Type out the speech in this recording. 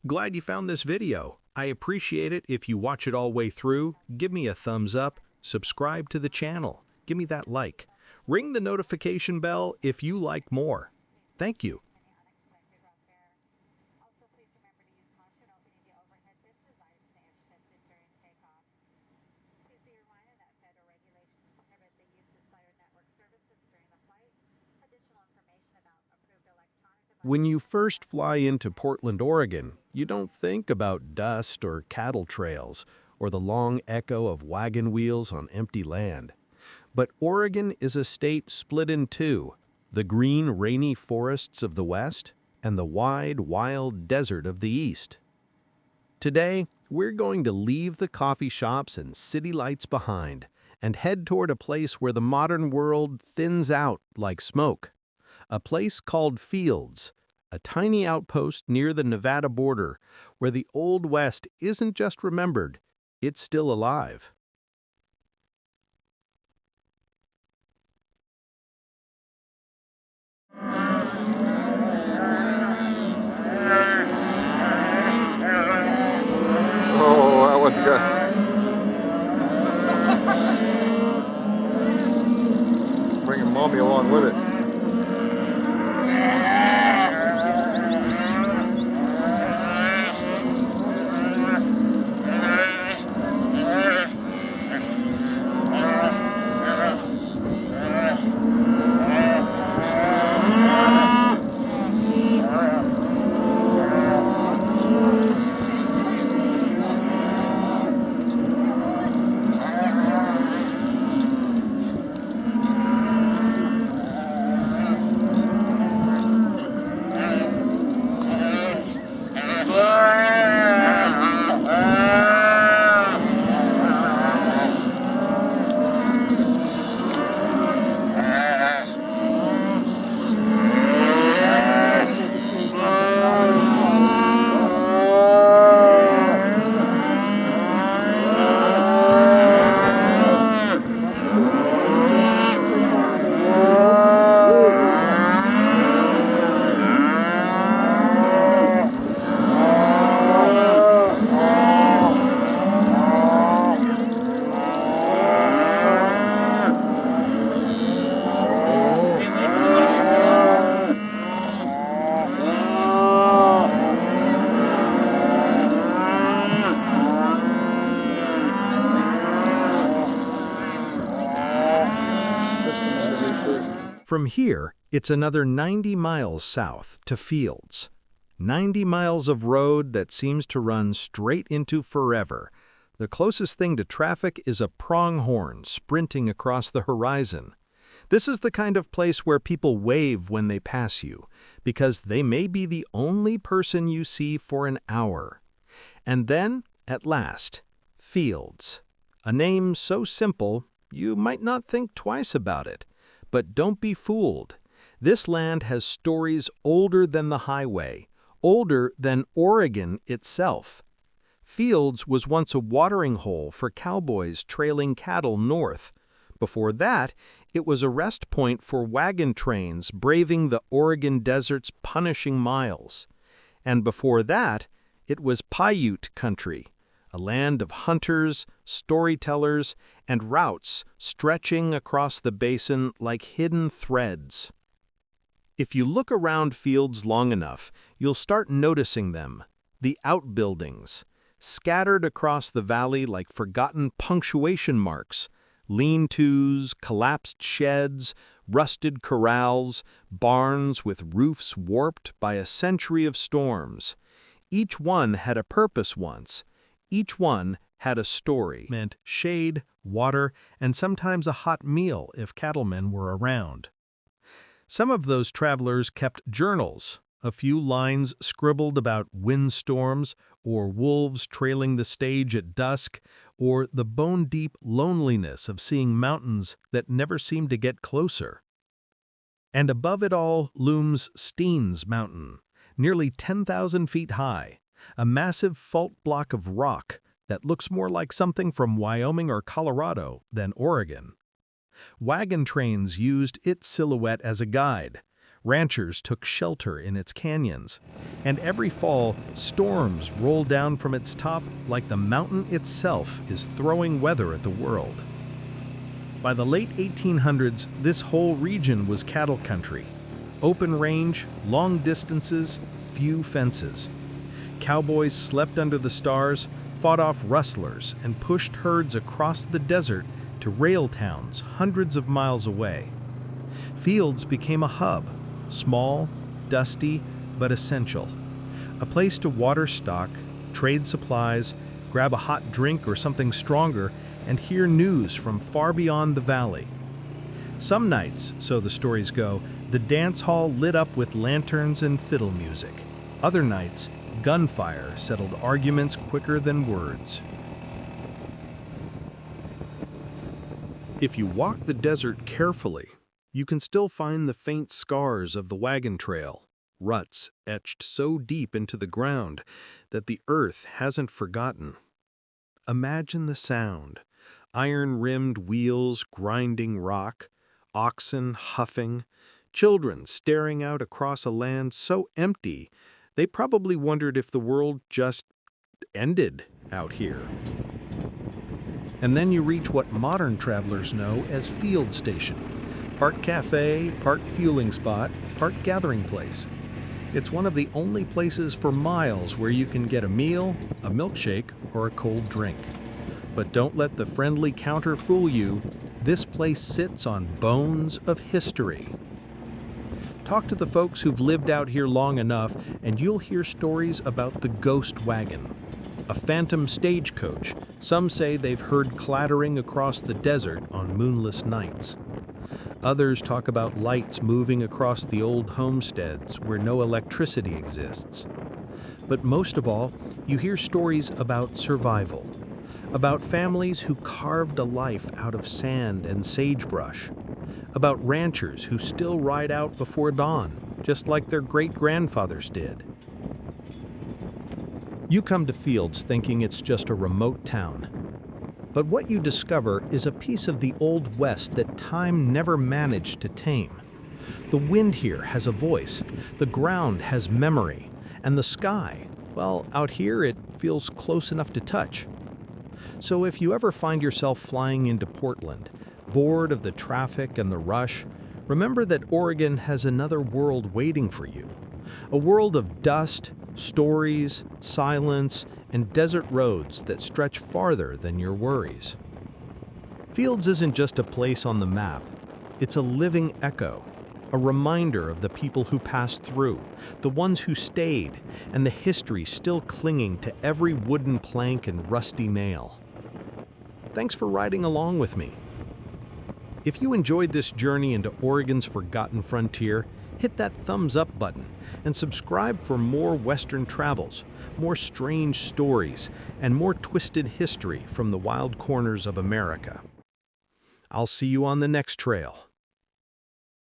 Glad you found this video. I appreciate it if you watch it all the way through. Give me a thumbs up, subscribe to the channel, give me that like. Ring the notification bell if you like more. Thank you. When you first fly into Portland, Oregon, you don't think about dust or cattle trails or the long echo of wagon wheels on empty land. But Oregon is a state split in two, the green, rainy forests of the west and the wide, wild desert of the east. Today, we're going to leave the coffee shops and city lights behind and head toward a place where the modern world thins out like smoke. A place called Fields, a tiny outpost near the Nevada border where the Old West isn't just remembered, it's still alive. Oh, that was good. Bringing mommy along with it. From here, it's another 90 miles south to Fields. 90 miles of road that seems to run straight into forever. The closest thing to traffic is a pronghorn sprinting across the horizon. This is the kind of place where people wave when they pass you, because they may be the only person you see for an hour. And then, at last, Fields. A name so simple, you might not think twice about it. But don't be fooled. This land has stories older than the highway, older than Oregon itself. Fields was once a watering hole for cowboys trailing cattle north. Before that, it was a rest point for wagon trains braving the Oregon desert's punishing miles. And before that, it was Paiute country, a land of hunters, storytellers, and routes stretching across the basin like hidden threads. If you look around Fields long enough, you'll start noticing them, the outbuildings, scattered across the valley like forgotten punctuation marks, lean-tos, collapsed sheds, rusted corrals, barns with roofs warped by a century of storms. Each one had a purpose once. Each one had a story. Meant shade, water, and sometimes a hot meal if cattlemen were around. Some of those travelers kept journals, a few lines scribbled about windstorms or wolves trailing the stage at dusk, or the bone-deep loneliness of seeing mountains that never seemed to get closer. And above it all looms Steens Mountain, nearly 10,000 feet high, a massive fault block of rock that looks more like something from Wyoming or Colorado than Oregon. Wagon trains used its silhouette as a guide, Ranchers took shelter in its canyons, and every fall, storms roll down from its top like the mountain itself is throwing weather at the world. By the late 1800s, this whole region was cattle country. Open range, long distances, few fences. Cowboys slept under the stars, fought off rustlers, and pushed herds across the desert to rail towns hundreds of miles away. Fields became a hub, small, dusty, but essential. A place to water stock, trade supplies, grab a hot drink or something stronger, and hear news from far beyond the valley. Some nights, so the stories go, the dance hall lit up with lanterns and fiddle music. Other nights, gunfire settled arguments quicker than words. If you walk the desert carefully, you can still find the faint scars of the wagon trail, ruts etched so deep into the ground that the earth hasn't forgotten. Imagine the sound: iron-rimmed wheels grinding rock, oxen huffing, children staring out across a land so empty they probably wondered if the world just ended out here. And then you reach what modern travelers know as Field Station. Part cafe, part fueling spot, part gathering place. It's one of the only places for miles where you can get a meal, a milkshake, or a cold drink. But don't let the friendly counter fool you. This place sits on bones of history. Talk to the folks who've lived out here long enough, and you'll hear stories about the ghost wagon, a phantom stagecoach. Some say they've heard clattering across the desert on moonless nights. Others talk about lights moving across the old homesteads where no electricity exists. But most of all, you hear stories about survival, about families who carved a life out of sand and sagebrush, about ranchers who still ride out before dawn, just like their great-grandfathers did. You come to Fields thinking it's just a remote town. But what you discover is a piece of the Old West that time never managed to tame. The wind here has a voice, the ground has memory, and the sky, well, out here it feels close enough to touch. So if you ever find yourself flying into Portland, bored of the traffic and the rush, remember that Oregon has another world waiting for you. A world of dust, stories, silence, and desert roads that stretch farther than your worries. Fields isn't just a place on the map. It's a living echo, a reminder of the people who passed through, the ones who stayed, and the history still clinging to every wooden plank and rusty nail. Thanks for riding along with me. If you enjoyed this journey into Oregon's forgotten frontier, hit that thumbs up button and subscribe for more Western travels, more strange stories, and more twisted history from the wild corners of America. I'll see you on the next trail.